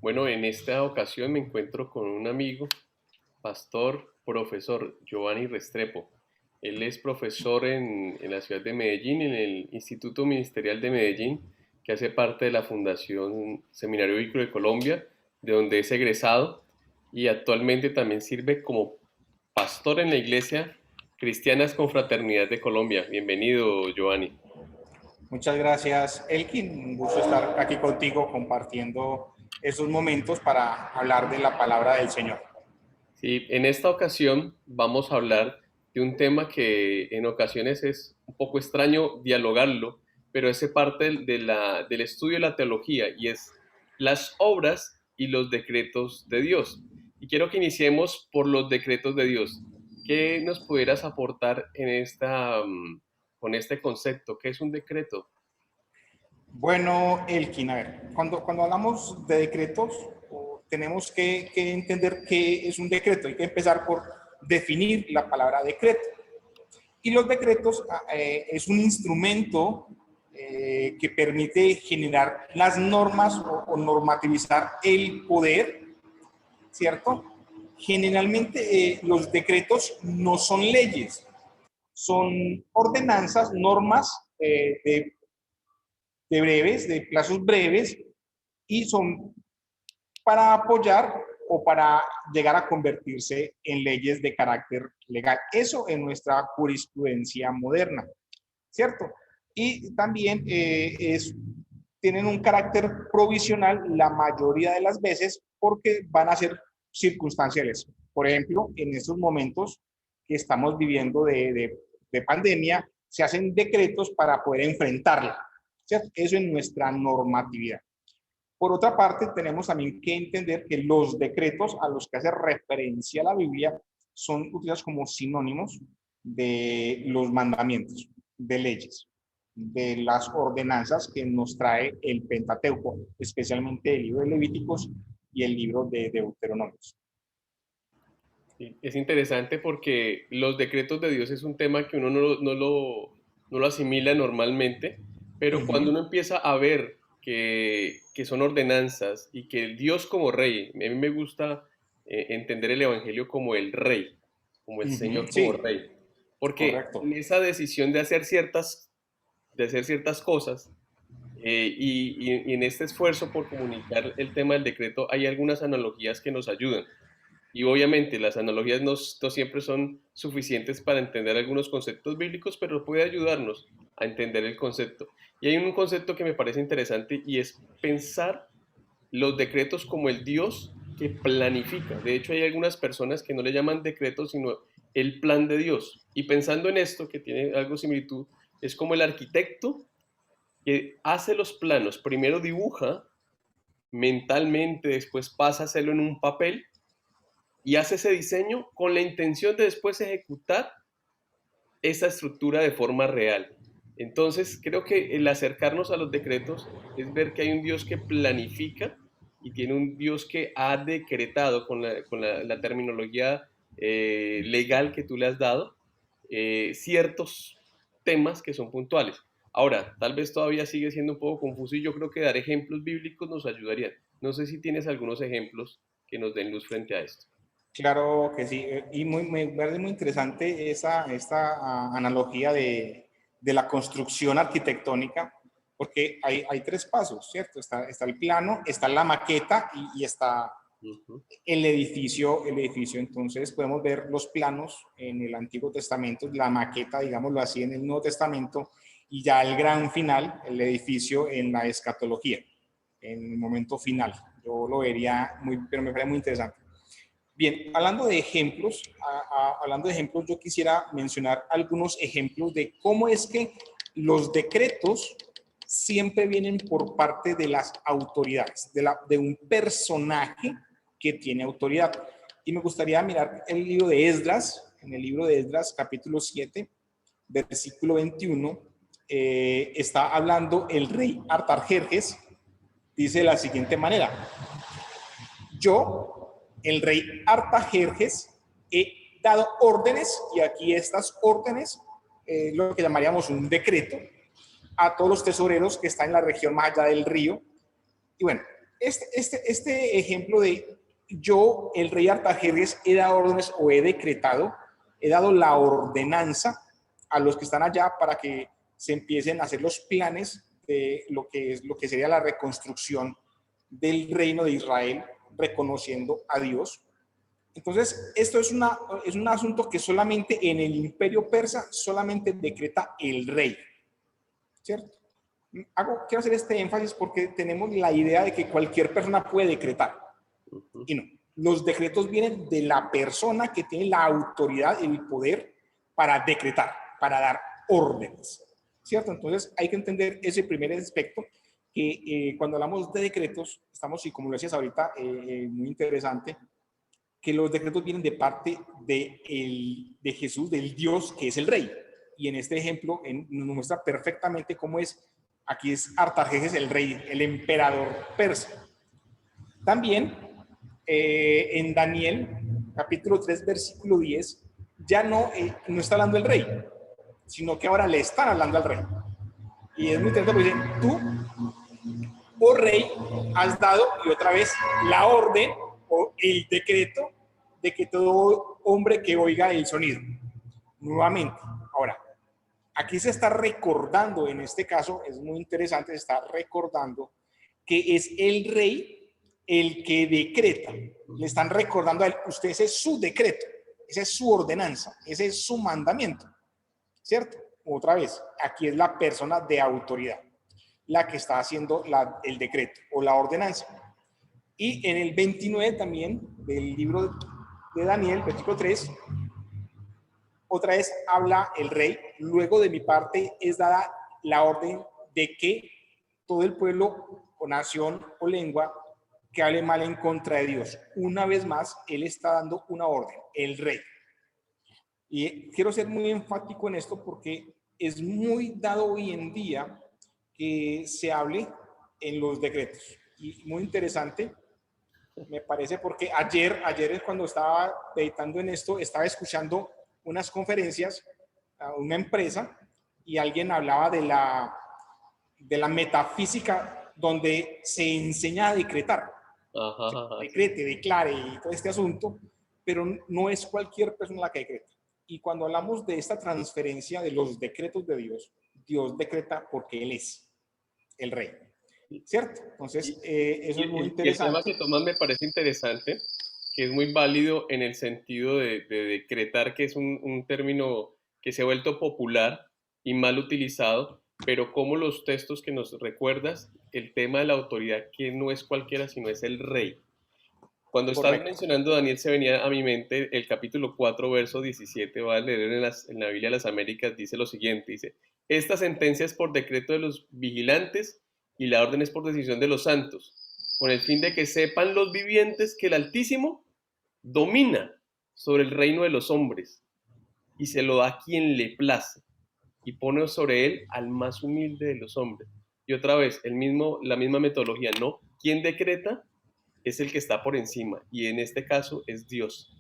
Bueno, en esta ocasión me encuentro con un amigo, pastor, profesor Giovanni Restrepo. Él es profesor en la ciudad de Medellín, en el Instituto Ministerial de Medellín, que hace parte de la Fundación Seminario Bíblico de Colombia, de donde es egresado, y actualmente también sirve como pastor en la Iglesia Cristianas Confraternidad de Colombia. Bienvenido, Giovanni. Muchas gracias, Elkin. Un gusto estar aquí contigo compartiendo esos momentos para hablar de la palabra del Señor. Sí, en esta ocasión vamos a hablar de un tema que en ocasiones es un poco extraño dialogarlo, pero es parte del estudio de la teología y es las obras y los decretos de Dios. Y quiero que iniciemos por los decretos de Dios. ¿Qué nos pudieras aportar en con este concepto? ¿Qué es un decreto? Bueno, Elkin, a ver, cuando hablamos de decretos, tenemos que entender qué es un decreto. Hay que empezar por definir la palabra decreto. Y los decretos es un instrumento que permite generar las normas o normativizar el poder, ¿cierto? Generalmente los decretos no son leyes, son ordenanzas, normas de breves, de plazos breves, y son para apoyar o para llegar a convertirse en leyes de carácter legal. Eso en nuestra jurisprudencia moderna, ¿cierto? Y también tienen un carácter provisional la mayoría de las veces porque van a ser circunstanciales. Por ejemplo, en estos momentos que estamos viviendo de pandemia, se hacen decretos para poder enfrentarla, ¿cierto? Eso en nuestra normatividad. Por otra parte, tenemos también que entender que los decretos a los que hace referencia la Biblia son utilizados como sinónimos de los mandamientos, de leyes, de las ordenanzas que nos trae el Pentateuco, especialmente el libro de Levíticos y el libro de Deuteronomios. Sí, es interesante porque los decretos de Dios es un tema que uno no lo asimila normalmente, pero cuando uno empieza a ver que son ordenanzas y que Dios como rey, a mí me gusta entender el Evangelio como el rey, como el Señor como Sí, rey, porque correcto. en esa decisión de hacer ciertas cosas y en este esfuerzo por comunicar el tema del decreto hay algunas analogías que nos ayudan. Y obviamente las analogías no siempre son suficientes para entender algunos conceptos bíblicos, pero puede ayudarnos a entender el concepto. Y hay un concepto que me parece interesante y es pensar los decretos como el Dios que planifica. De hecho, hay algunas personas que no le llaman decretos, sino el plan de Dios. Y pensando en esto, que tiene algo similitud, es como el arquitecto que hace los planos. Primero dibuja mentalmente, después pasa a hacerlo en un papel y hace ese diseño con la intención de después ejecutar esa estructura de forma real. Entonces, creo que el acercarnos a los decretos es ver que hay un Dios que planifica y tiene un Dios que ha decretado con la terminología legal que tú le has dado ciertos temas que son puntuales. Ahora, tal vez todavía sigue siendo un poco confuso y yo creo que dar ejemplos bíblicos nos ayudaría. No sé si tienes algunos ejemplos que nos den luz frente a esto. Claro que sí, y me parece muy interesante esta analogía de la construcción arquitectónica, porque hay tres pasos, ¿cierto? Está el plano, está la maqueta y está Uh -huh. el edificio. Entonces podemos ver los planos en el Antiguo Testamento, la maqueta, digámoslo así, en el Nuevo Testamento, y ya el gran final, el edificio en la escatología, en el momento final. Yo lo vería pero me parece muy interesante. Bien, hablando de ejemplos, yo quisiera mencionar algunos ejemplos de cómo es que los decretos siempre vienen por parte de las autoridades, de un personaje que tiene autoridad. Y me gustaría mirar el libro de Esdras, en el libro de Esdras, capítulo 7, versículo 21, está hablando el rey Artajerjes, dice de la siguiente manera: yo, el rey Artajerjes, he dado órdenes, y aquí estas órdenes, lo que llamaríamos un decreto, a todos los tesoreros que están en la región más allá del río. Y bueno, Este ejemplo de yo, el rey Artajerjes, he dado órdenes o he decretado, he dado la ordenanza a los que están allá para que se empiecen a hacer los planes de lo que sería la reconstrucción del reino de Israel, reconociendo a Dios. Entonces, esto es un asunto que solamente en el imperio persa solamente decreta el rey, ¿cierto? Quiero hacer este énfasis porque tenemos la idea de que cualquier persona puede decretar. Y no, los decretos vienen de la persona que tiene la autoridad y el poder para decretar, para dar órdenes, ¿cierto? Entonces hay que entender ese primer aspecto, que cuando hablamos de decretos, estamos, y como lo decías ahorita, muy interesante, que los decretos vienen de parte de Jesús, del Dios que es el rey. Y en este ejemplo nos muestra perfectamente cómo es. Aquí es Artajerjes el rey, el emperador persa. También en Daniel, capítulo 3, versículo 10, ya no está hablando el rey, sino que ahora le están hablando al rey. Y es muy interesante porque dicen, tú, oh rey, has dado, y otra vez, la orden o el decreto de que todo hombre que oiga el sonido. Nuevamente, ahora, aquí se está recordando, en este caso, es muy interesante, se está recordando que es el rey el que decreta. Le están recordando a él, usted, ese es su decreto, esa es su ordenanza, ese es su mandamiento, ¿cierto? Otra vez, aquí es la persona de autoridad la que está haciendo el decreto o la ordenanza. Y en el 29 también del libro de Daniel, versículo 3, otra vez habla el rey, luego de mi parte es dada la orden de que todo el pueblo o nación o lengua que hable mal en contra de Dios. Una vez más, él está dando una orden, el rey. Y quiero ser muy enfático en esto porque es muy dado hoy en día que se hable en los decretos. Y muy interesante, me parece, porque ayer es cuando estaba editando en esto, estaba escuchando unas conferencias a una empresa y alguien hablaba de la metafísica donde se enseña a decretar. Decrete, declare y todo este asunto, pero no es cualquier persona la que decreta. Y cuando hablamos de esta transferencia de los decretos de Dios, Dios decreta porque Él es el rey, ¿cierto? Entonces, eso es muy Y el tema interesante. que tomas me parece interesante, que es muy válido en el sentido de decretar, que es un término que se ha vuelto popular y mal utilizado, pero como los textos que nos recuerdas, el tema de la autoridad, que no es cualquiera, sino es el rey. Cuando estás Correcto. mencionando, Daniel, se venía a mi mente el capítulo 4, verso 17, va a leer en la Biblia de las Américas, dice lo siguiente, dice, esta sentencia es por decreto de los vigilantes y la orden es por decisión de los santos, con el fin de que sepan los vivientes que el Altísimo domina sobre el reino de los hombres y se lo da a quien le place y pone sobre él al más humilde de los hombres. Y otra vez, la misma metodología, ¿no? ¿Quién decreta? Es el que está por encima y en este caso es Dios.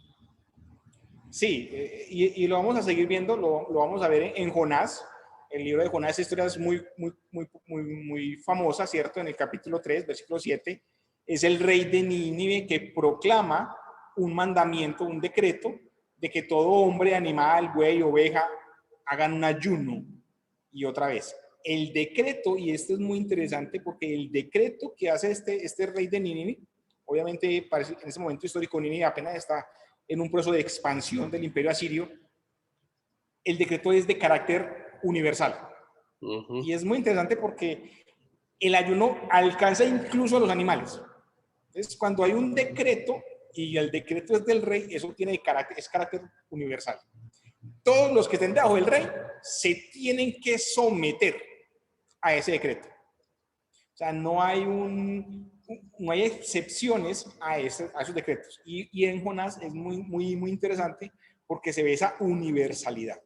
Sí, y lo vamos a seguir viendo, lo vamos a ver en Jonás. El libro de Jonás, esta historia es muy famosa, ¿cierto? En el capítulo 3, versículo 7, es el rey de Nínive que proclama un mandamiento, un decreto, de que todo hombre, animal, buey, oveja, hagan un ayuno. Y otra vez, el decreto, y esto es muy interesante porque el decreto que hace este rey de Nínive, obviamente parece, en ese momento histórico Nínive apenas está en un proceso de expansión del imperio asirio, el decreto es de carácter universal. Y es muy interesante porque el ayuno alcanza incluso a los animales. Entonces, cuando hay un decreto y el decreto es del rey, eso tiene es carácter universal. Todos los que estén debajo del rey se tienen que someter a ese decreto. O sea, no hay excepciones a esos decretos. Y en Jonás es muy interesante porque se ve esa universalidad.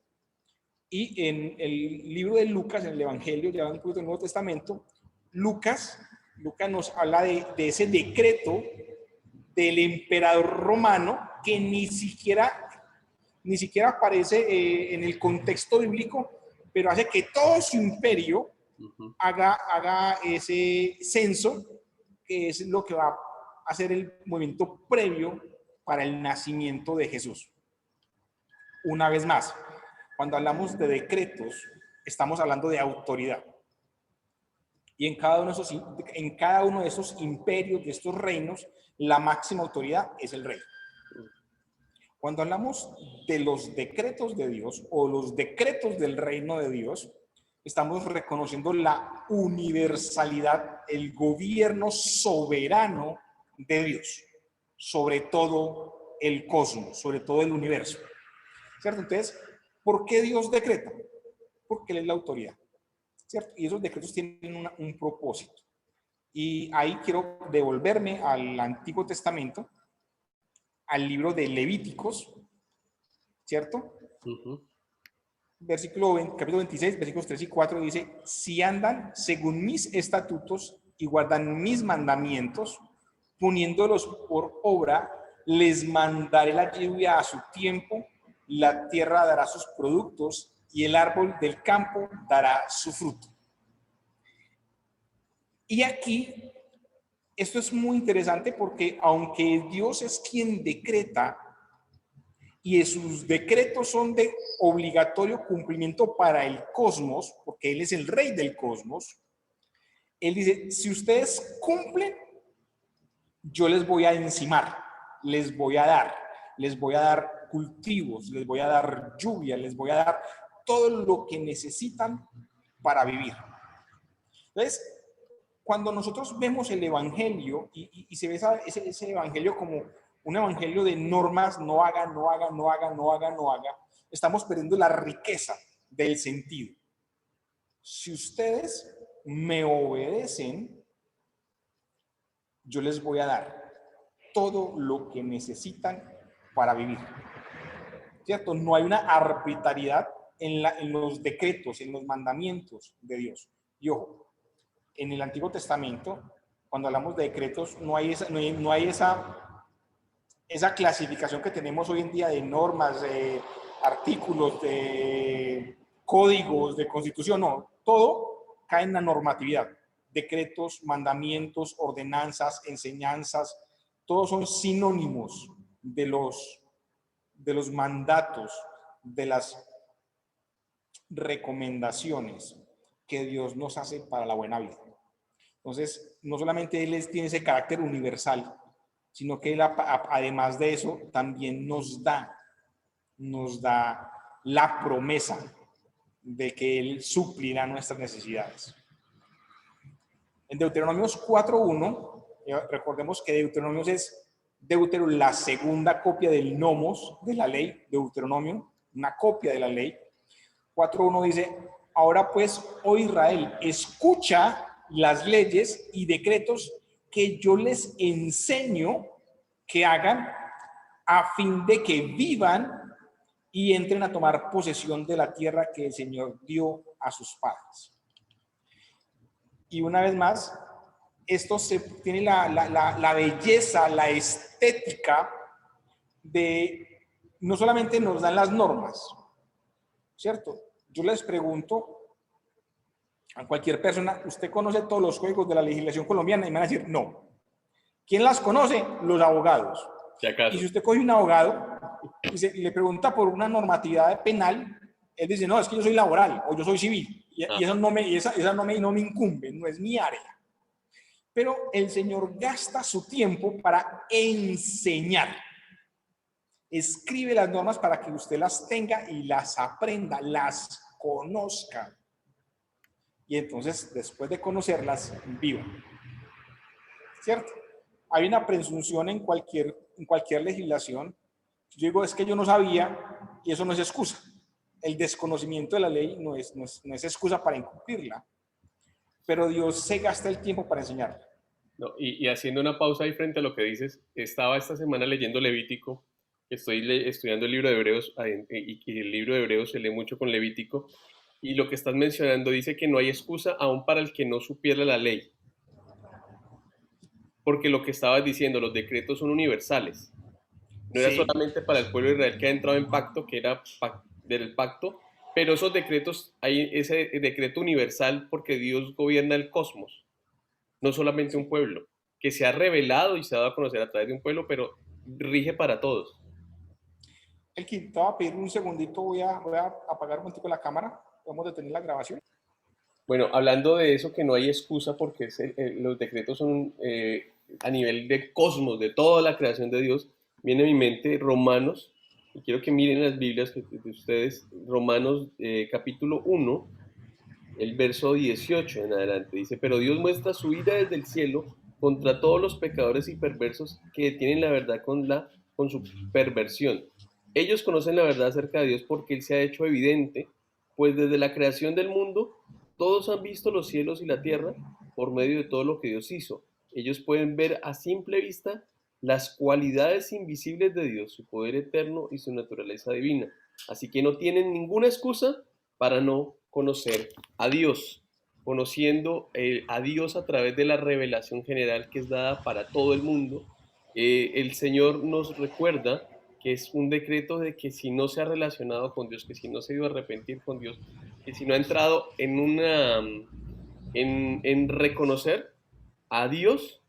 Y en el libro de Lucas, en el Evangelio, ya un poquito del Nuevo Testamento, Lucas nos habla de ese decreto del emperador romano que ni siquiera aparece en el contexto bíblico, pero hace que todo su imperio haga ese censo que es lo que va a ser el movimiento previo para el nacimiento de Jesús. Una vez más, cuando hablamos de decretos, estamos hablando de autoridad. Y en cada uno de esos imperios, de estos reinos, la máxima autoridad es el rey. Cuando hablamos de los decretos de Dios o los decretos del reino de Dios, estamos reconociendo la universalidad, el gobierno soberano de Dios sobre todo el cosmos, sobre todo el universo. ¿Cierto? Entonces, ¿por qué Dios decreta? Porque Él es la autoridad. ¿Cierto? Y esos decretos tienen un propósito. Y ahí quiero devolverme al Antiguo Testamento, al libro de Levíticos, ¿cierto? Capítulo 26, versículos 3 y 4 dice: si andan según mis estatutos y guardan mis mandamientos, poniéndolos por obra, les mandaré la lluvia a su tiempo, la tierra dará sus productos y el árbol del campo dará su fruto. Y aquí, esto es muy interesante porque aunque Dios es quien decreta y sus decretos son de obligatorio cumplimiento para el cosmos, porque Él es el rey del cosmos, Él dice: si ustedes cumplen, yo les voy a encimar, les voy a dar cultivos, les voy a dar lluvia, les voy a dar todo lo que necesitan para vivir. Entonces, cuando nosotros vemos el evangelio y se ve ese evangelio como un evangelio de normas, no haga, no haga, no haga, no haga, no haga, estamos perdiendo la riqueza del sentido. Si ustedes me obedecen, yo les voy a dar todo lo que necesitan para vivir. ¿Cierto? No hay una arbitrariedad en los decretos, en los mandamientos de Dios. Y ojo, en el Antiguo Testamento, cuando hablamos de decretos, no hay esa clasificación que tenemos hoy en día de normas, de artículos, de códigos, de constitución. No, todo cae en la normatividad. Decretos, mandamientos, ordenanzas, enseñanzas, todos son sinónimos de los mandatos, de las recomendaciones que Dios nos hace para la buena vida. Entonces, no solamente Él tiene ese carácter universal, sino que Él, además de eso, también nos da la promesa de que Él suplirá nuestras necesidades. En Deuteronomios 4.1, recordemos que Deuteronomios es la segunda copia del nomos de la ley, Deuteronomio, una copia de la ley. 4.1 dice: ahora pues, oh Israel, escucha las leyes y decretos que yo les enseño que hagan, a fin de que vivan y entren a tomar posesión de la tierra que el Señor dio a sus padres. Y una vez más, esto tiene la belleza, la estética de no solamente nos dan las normas, ¿cierto? Yo les pregunto a cualquier persona: ¿usted conoce todos los códigos de la legislación colombiana? Y me van a decir: no. ¿Quién las conoce? Los abogados. Si acaso. Y si usted coge un abogado y le pregunta por una normatividad penal, él dice: no, es que yo soy laboral o yo soy civil. Y eso no me incumbe, no es mi área. Pero el Señor gasta su tiempo para enseñar. Escribe las normas para que usted las tenga y las aprenda, las conozca. Y entonces, después de conocerlas, viva. ¿Cierto? Hay una presunción en cualquier legislación. Yo digo: es que yo no sabía, y eso no es excusa. El desconocimiento de la ley no es excusa para incumplirla. Pero Dios se gasta el tiempo para enseñarla. No, y haciendo una pausa ahí frente a lo que dices, estaba esta semana leyendo Levítico, estoy estudiando el libro de Hebreos, y el libro de Hebreos se lee mucho con Levítico, y lo que estás mencionando dice que no hay excusa aún para el que no supiera la ley. Porque lo que estabas diciendo, los decretos son universales. No era solamente para el pueblo de Israel que ha entrado en pacto, que era del pacto, pero esos decretos, hay ese decreto universal porque Dios gobierna el cosmos, no solamente un pueblo, que se ha revelado y se ha dado a conocer a través de un pueblo, pero rige para todos. Elkin, te voy a pedir un segundito, voy a apagar un momentico la cámara, podemos detener la grabación. Bueno, hablando de eso, que no hay excusa porque los decretos son a nivel de cosmos, de toda la creación de Dios, viene a mi mente Romanos, y quiero que miren las Biblias de ustedes, Romanos capítulo 1, el verso 18 en adelante, dice, pero Dios muestra su ira desde el cielo contra todos los pecadores y perversos que detienen la verdad con su perversión. Ellos conocen la verdad acerca de Dios porque Él se ha hecho evidente, pues desde la creación del mundo, todos han visto los cielos y la tierra por medio de todo lo que Dios hizo. Ellos pueden ver a simple vista las cualidades invisibles de Dios, su poder eterno y su naturaleza divina. Así que no tienen ninguna excusa para no conocer a Dios, conociendo a Dios a través de la revelación general que es dada para todo el mundo. El Señor nos recuerda que es un decreto de que si no se ha relacionado con Dios, que si no se ha ido a arrepentir con Dios, que si no ha entrado en reconocer a Dios,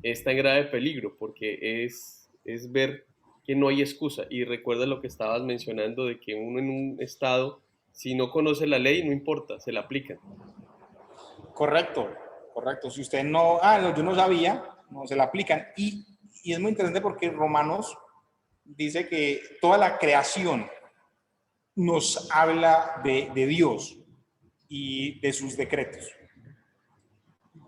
está en grave peligro, porque es ver que no hay excusa. Y recuerda lo que estabas mencionando de que uno en un estado, si no conoce la ley, no importa, se la aplican. Correcto, correcto. Si usted no, no, yo no sabía, no se la aplican. Y es muy interesante porque Romanos dice que toda la creación nos habla de Dios y de sus decretos.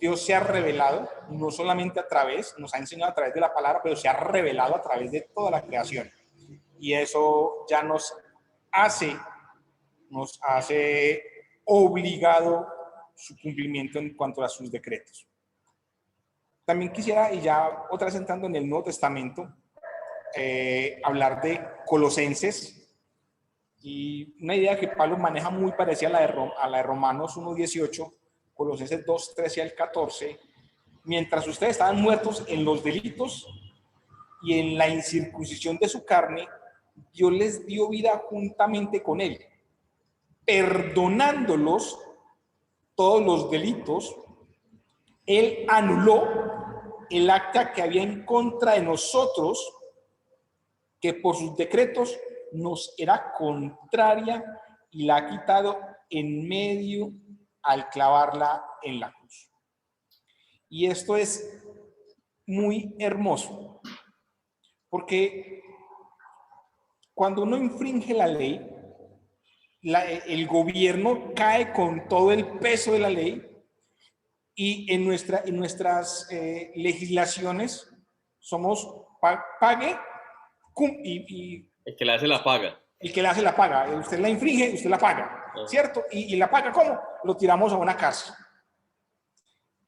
Dios se ha revelado, no solamente a través, nos ha enseñado a través de la palabra, pero se ha revelado a través de toda la creación. Y eso ya hace, nos hace obligado su cumplimiento en cuanto a sus decretos. También quisiera, y ya otra vez entrando en el Nuevo Testamento, hablar de Colosenses, y una idea que Pablo maneja muy parecida a la de Romanos 1:18, Colosenses 2:13 al 14. Mientras ustedes estaban muertos en los delitos y en la incircuncisión de su carne, Dios les dio vida juntamente con él, perdonándolos todos los delitos. Él anuló el acta que había en contra de nosotros, que por sus decretos nos era contraria, y la ha quitado en medio al clavarla en la cruz. Y esto es muy hermoso, porque cuando uno infringe la ley, el gobierno cae con todo el peso de la ley, y en nuestras legislaciones somos pague y El que la hace la paga. el que la hace la paga. Usted la infringe, usted la paga, ¿cierto? Y la paga, ¿cómo? Lo tiramos a una cárcel.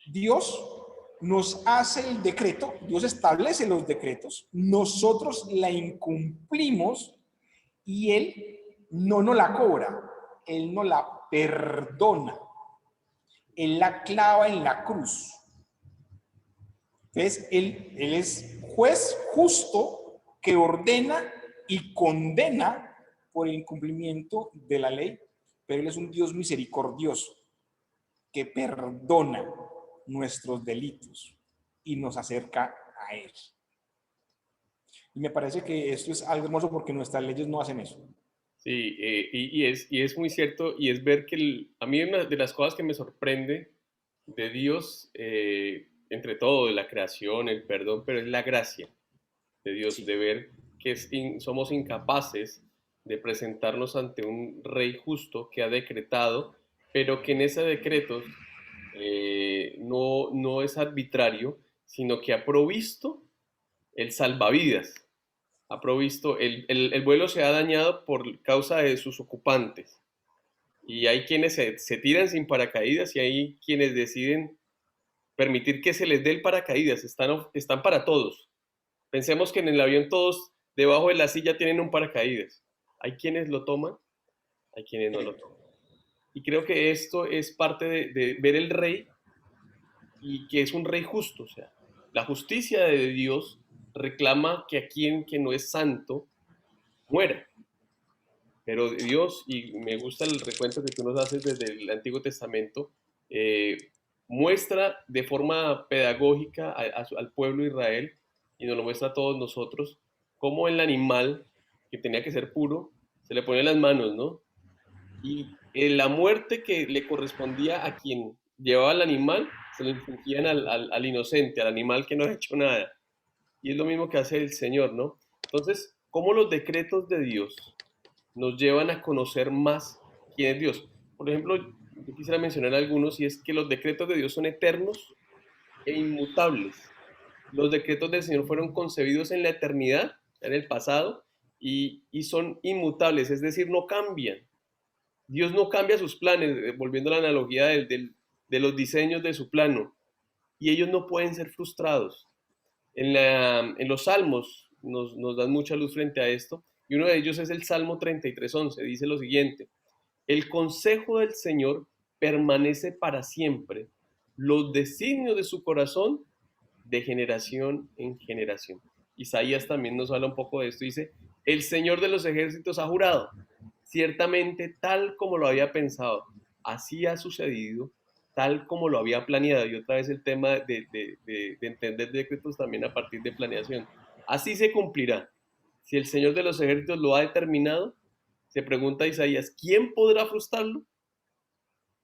Dios nos hace el decreto, Dios establece los decretos, nosotros la incumplimos y Él no nos la cobra, Él nos la perdona, Él la clava en la cruz. Entonces, Él es juez justo que ordena y condena por el incumplimiento de la ley, pero Él es un Dios misericordioso que perdona nuestros delitos y nos acerca a Él. Y me parece que esto es algo hermoso porque nuestras leyes no hacen eso. Sí, y es muy cierto, y es ver que a mí una de las cosas que me sorprende de Dios, entre todo, de la creación, el perdón, pero es la gracia de Dios, Sí. de ver que somos incapaces de presentarnos ante un rey justo que ha decretado, pero que en ese decreto no es arbitrario, sino que ha provisto el salvavidas, ha provisto, el vuelo se ha dañado por causa de sus ocupantes, y hay quienes se tiran sin paracaídas y hay quienes deciden permitir que se les dé el paracaídas, están para todos. Pensemos que en el avión todos debajo de la silla tienen un paracaídas. Hay quienes lo toman, hay quienes no lo toman. Y creo que esto es parte de ver el rey, y que es un rey justo. O sea, la justicia de Dios reclama que a quien que no es santo muera. Pero Dios, y me gusta el recuento que tú nos haces desde el Antiguo Testamento, muestra de forma pedagógica al pueblo de Israel y nos lo muestra a todos nosotros, cómo el animal que tenía que ser puro se le ponían las manos, ¿no? Y la muerte que le correspondía a quien llevaba al animal se le infligían al inocente, al animal que no ha hecho nada. Y es lo mismo que hace el Señor, ¿no? Entonces, ¿cómo los decretos de Dios nos llevan a conocer más quién es Dios? Por ejemplo, yo quisiera mencionar algunos, y es que los decretos de Dios son eternos e inmutables. Los decretos del Señor fueron concebidos en la eternidad, en el pasado, y son inmutables, es decir, no cambian. Dios no cambia sus planes, volviendo a la analogía de los diseños de su plano, y ellos no pueden ser frustrados. En los salmos nos dan mucha luz frente a esto, y uno de ellos es el Salmo 33:11, dice lo siguiente: el consejo del Señor permanece para siempre, los designios de su corazón de generación en generación. Isaías también nos habla un poco de esto, dice: el Señor de los ejércitos ha jurado, ciertamente tal como lo había pensado, así ha sucedido, tal como lo había planeado. Y otra vez el tema de entender decretos también a partir de planeación. Así se cumplirá. Si el Señor de los ejércitos lo ha determinado, se pregunta Isaías, ¿quién podrá frustrarlo?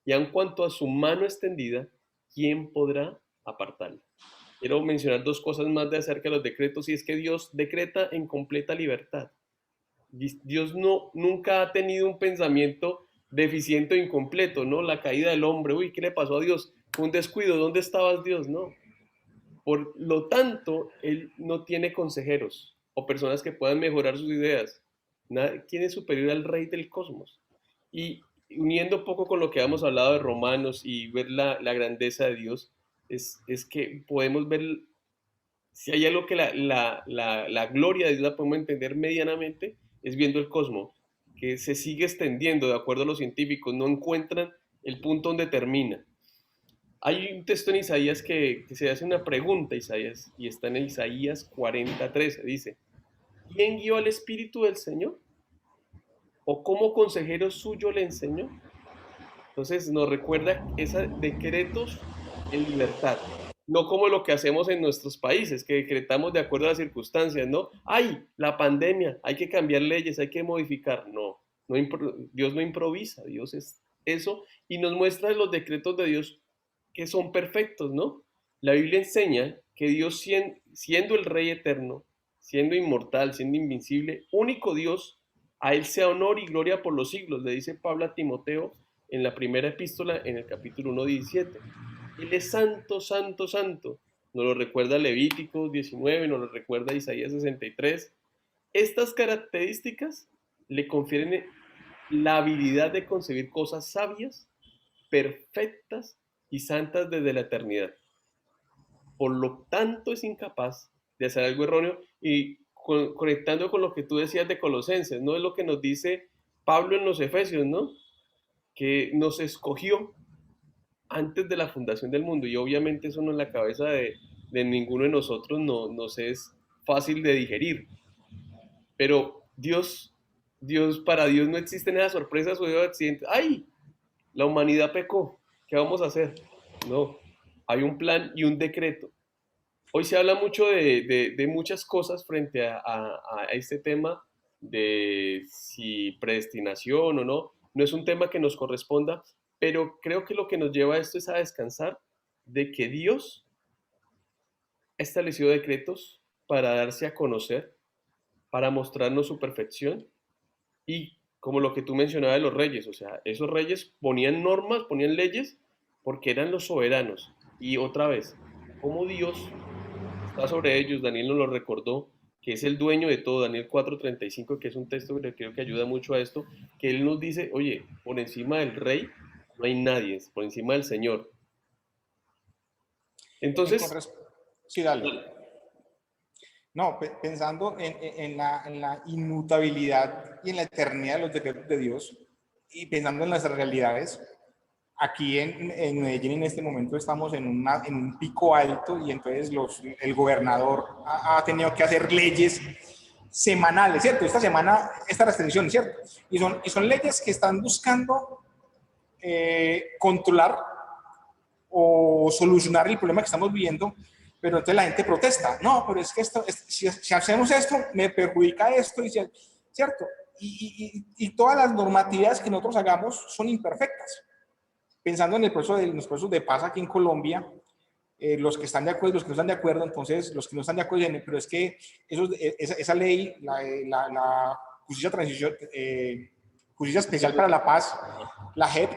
Y en cuanto a su mano extendida, ¿quién podrá apartarla? Quiero mencionar dos cosas más de acerca de los decretos, y es que Dios decreta en completa libertad. Dios nunca ha tenido un pensamiento deficiente o incompleto, ¿no? La caída del hombre, uy, ¿qué le pasó a Dios? Un descuido, ¿dónde estabas, Dios? No. Por lo tanto, Él no tiene consejeros o personas que puedan mejorar sus ideas. ¿Quién es superior al Rey del cosmos? Y uniendo un poco con lo que hemos hablado de Romanos y ver la grandeza de Dios, es que podemos ver, si hay algo que la gloria de Dios la podemos entender medianamente, es viendo el cosmos, que se sigue extendiendo, de acuerdo a los científicos, no encuentran el punto donde termina. Hay un texto en Isaías que se hace una pregunta, Isaías, y está en Isaías 40:13, dice: ¿quién guió al Espíritu del Señor? ¿O cómo consejero suyo le enseñó? Entonces nos recuerda esos decretos en libertad, no como lo que hacemos en nuestros países, que decretamos de acuerdo a las circunstancias, ¿no? ¡Ay, la pandemia! Hay que cambiar leyes, hay que modificar. No, Dios no improvisa, Dios es eso, y nos muestra los decretos de Dios que son perfectos, ¿no? La Biblia enseña que Dios, siendo el Rey eterno, siendo inmortal, siendo invencible, único Dios, a Él sea honor y gloria por los siglos, le dice Pablo a Timoteo en la primera epístola, en el capítulo 1:17. Él es santo, santo, santo. Nos lo recuerda Levítico 19, nos lo recuerda Isaías 63. Estas características le confieren la habilidad de concebir cosas sabias, perfectas y santas desde la eternidad. Por lo tanto, es incapaz de hacer algo erróneo. Y conectando con lo que tú decías de Colosenses, ¿no? Es lo que nos dice Pablo en los Efesios, ¿no? Que nos escogió antes de la fundación del mundo, y obviamente eso no en la cabeza de ninguno de nosotros nos es fácil de digerir, pero para Dios no existen esas sorpresas o esos accidentes. ¡Ay! La humanidad pecó, ¿qué vamos a hacer? No, hay un plan y un decreto. Hoy se habla mucho de muchas cosas frente a este tema de si predestinación o no. No es un tema que nos corresponda, pero creo que lo que nos lleva a esto es a descansar de que Dios estableció decretos para darse a conocer, para mostrarnos su perfección, y como lo que tú mencionabas de los reyes, o sea, esos reyes ponían normas, ponían leyes porque eran los soberanos. Y otra vez, como Dios está sobre ellos, Daniel nos lo recordó, que es el dueño de todo, Daniel 4:35, que es un texto que creo que ayuda mucho a esto, que él nos dice, oye, por encima del rey no hay nadie, por encima del Señor. Entonces, Sí, dale. No, pensando en la inmutabilidad y en la eternidad de los decretos de Dios, y pensando en las realidades, aquí en Medellín en este momento estamos en un pico alto, y entonces el gobernador ha tenido que hacer leyes semanales, ¿cierto? Esta semana, esta restricción, ¿cierto? Y son leyes que están buscando controlar o solucionar el problema que estamos viviendo, pero entonces la gente protesta. No, pero es que si hacemos esto, me perjudica esto, ¿cierto? Y todas las normatividades que nosotros hagamos son imperfectas. Pensando en los procesos de paz aquí en Colombia, los que están de acuerdo, los que no están de acuerdo, entonces los que no están de acuerdo, pero es que esa ley, la justicia, justicia especial para la paz, la JEP,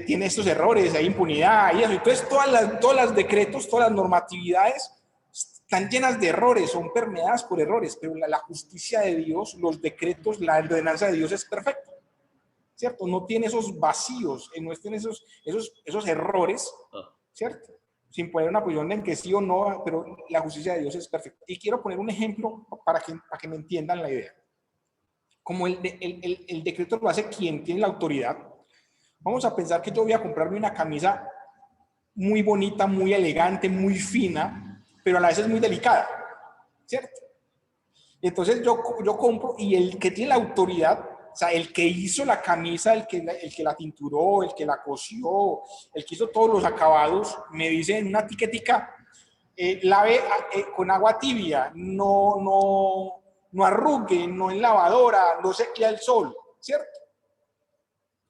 tiene estos errores, hay impunidad y eso. Entonces todas las decretos, todas las normatividades están llenas de errores, son permeadas por errores, pero la justicia de Dios, los decretos, la ordenanza de Dios es perfecta, ¿cierto? No tiene esos vacíos, no tiene esos errores, ¿cierto? Sin poner una posición en que sí o no, pero la justicia de Dios es perfecta. Y quiero poner un ejemplo para que me entiendan la idea. Como el decreto lo hace quien tiene la autoridad, vamos a pensar que yo voy a comprarme una camisa muy bonita, muy elegante, muy fina, pero a la vez es muy delicada, ¿cierto? Entonces yo compro y el que tiene la autoridad, o sea, el que hizo la camisa, el que la tinturó, el que la cosió, el que hizo todos los acabados, me dice en una etiquetica, lave con agua tibia, no arrugue, no en lavadora, no seque al sol, ¿cierto?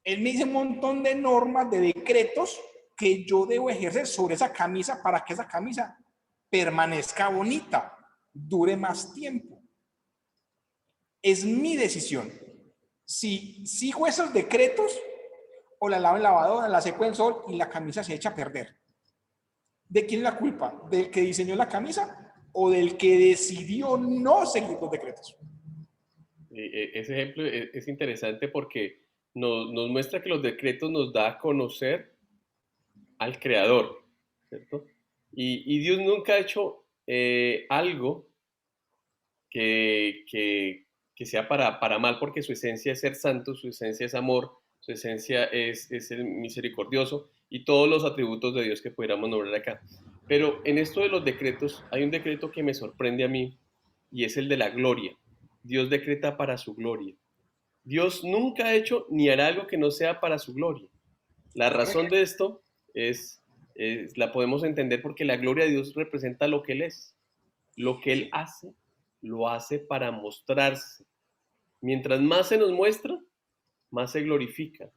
Él me dice un montón de normas, de decretos que yo debo ejercer sobre esa camisa para que esa camisa permanezca bonita, dure más tiempo. Es mi decisión. Si sigo esos decretos o la lavo en lavadora, la seco en sol y la camisa se echa a perder. ¿De quién es la culpa? ¿Del que diseñó la camisa o del que decidió no seguir los decretos? Ese ejemplo es interesante porque nos muestra que los decretos nos da a conocer al Creador, ¿cierto? Y Dios nunca ha hecho algo que sea para mal, porque su esencia es ser santo, su esencia es amor, su esencia es el misericordioso y todos los atributos de Dios que pudiéramos nombrar acá. Pero en esto de los decretos, hay un decreto que me sorprende a mí y es el de la gloria. Dios decreta para su gloria. Dios nunca ha hecho ni hará algo que no sea para su gloria. La razón de esto la podemos entender porque la gloria de Dios representa lo que Él es. Lo que Él hace, lo hace para mostrarse. Mientras más se nos muestra, más se glorifica.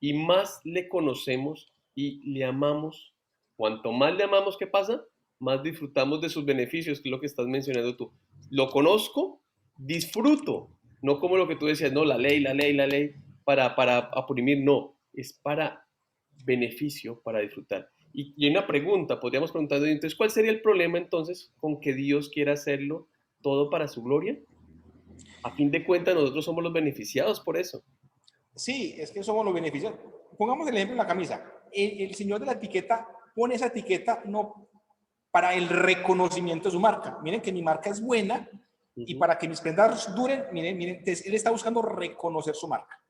Y más le conocemos y le amamos. Cuanto más le amamos, ¿qué pasa? Más disfrutamos de sus beneficios, que es lo que estás mencionando tú. Lo conozco, disfruto. No como lo que tú decías, no, la ley, para oprimir, no. Es para beneficio, para disfrutar. Y hay una pregunta, podríamos preguntar, entonces, ¿cuál sería el problema entonces con que Dios quiera hacerlo todo para su gloria? A fin de cuentas, nosotros somos los beneficiados por eso. Sí, es que somos los beneficiados. Pongamos el ejemplo de la camisa. El señor de la etiqueta pone esa etiqueta no para el reconocimiento de su marca. Miren que mi marca es buena y para que mis prendas duren, miren, entonces él está buscando reconocer su marca.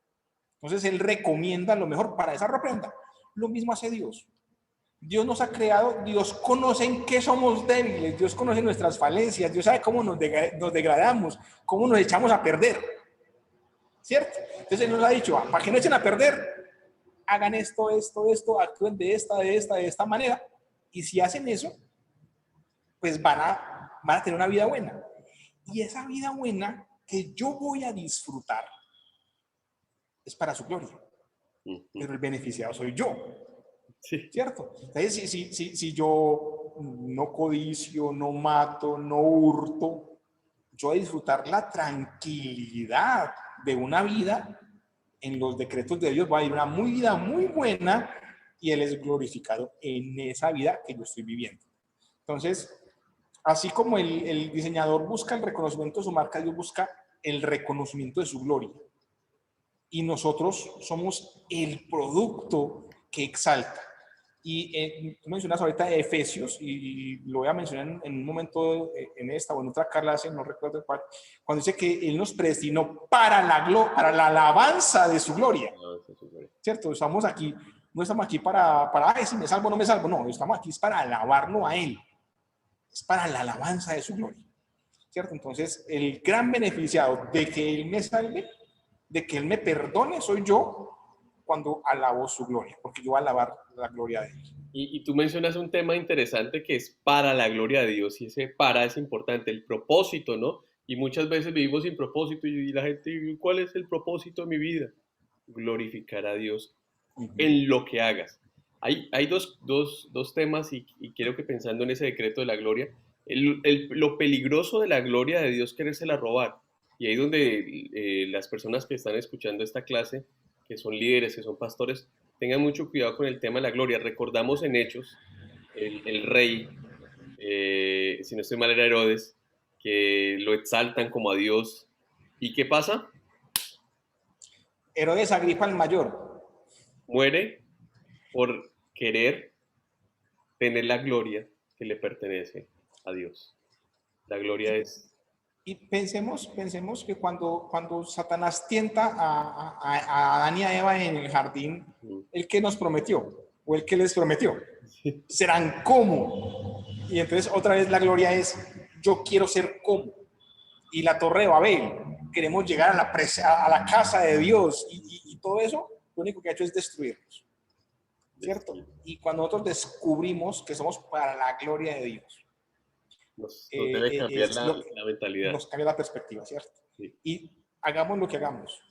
Entonces él recomienda lo mejor para esa reprenda. Lo mismo hace Dios. Dios nos ha creado, Dios conoce en qué somos débiles, Dios conoce nuestras falencias, Dios sabe cómo nos degradamos, cómo nos echamos a perder. ¿Cierto? Entonces Él nos ha dicho, para que no echen a perder, hagan esto, actúen de esta manera. Y si hacen eso, pues van a tener una vida buena. Y esa vida buena que yo voy a disfrutar es para su gloria. Pero el beneficiado soy yo. Sí. ¿Cierto? Entonces, si yo no codicio, no mato, no hurto, yo voy a disfrutar la tranquilidad de una vida en los decretos de Dios, va a ir una vida muy buena y Él es glorificado en esa vida que yo estoy viviendo. Entonces, así como el diseñador busca el reconocimiento de su marca, Dios busca el reconocimiento de su gloria. Y nosotros somos el producto que exalta. Y tú mencionas ahorita de Efesios, y lo voy a mencionar en un momento, en esta o en otra clase, no recuerdo cuál, cuando dice que Él nos predestinó para la alabanza de su gloria. ¿Cierto? Estamos aquí, no estamos aquí para ay, si me salvo o no me salvo, no, estamos aquí es para alabarlo a Él, es para la alabanza de su gloria. ¿Cierto? Entonces, el gran beneficiado de que Él me salve, de que Él me perdone, soy yo, cuando alabo su gloria, porque yo voy a alabar la gloria de Él. Y tú mencionas un tema interesante que es para la gloria de Dios, y ese para es importante, el propósito, ¿no? Y muchas veces vivimos sin propósito y la gente, ¿cuál es el propósito de mi vida? Glorificar a Dios Ujú. en lo que hagas. Hay dos temas y quiero que pensando en ese decreto de la gloria, lo peligroso de la gloria de Dios querérsela robar. Y ahí donde las personas que están escuchando esta clase, que son líderes, que son pastores, tengan mucho cuidado con el tema de la gloria. Recordamos en Hechos, el rey, si no estoy mal era Herodes, que lo exaltan como a Dios. ¿Y qué pasa? Herodes Agripa el mayor. Muere por querer tener la gloria que le pertenece a Dios. La gloria Y, es... y pensemos que cuando Satanás tienta a Adán y a Eva en el jardín, el que nos prometió o el que les prometió, serán como. Y entonces otra vez la gloria es, yo quiero ser como. Y la torre de Babel, queremos llegar a la casa de Dios y todo eso, lo único que ha hecho es destruirnos, ¿cierto? Y cuando nosotros descubrimos que somos para la gloria de Dios, nos debe cambiar es lo que la mentalidad. nos cambia la perspectiva, ¿cierto? Sí. Y hagamos lo que hagamos.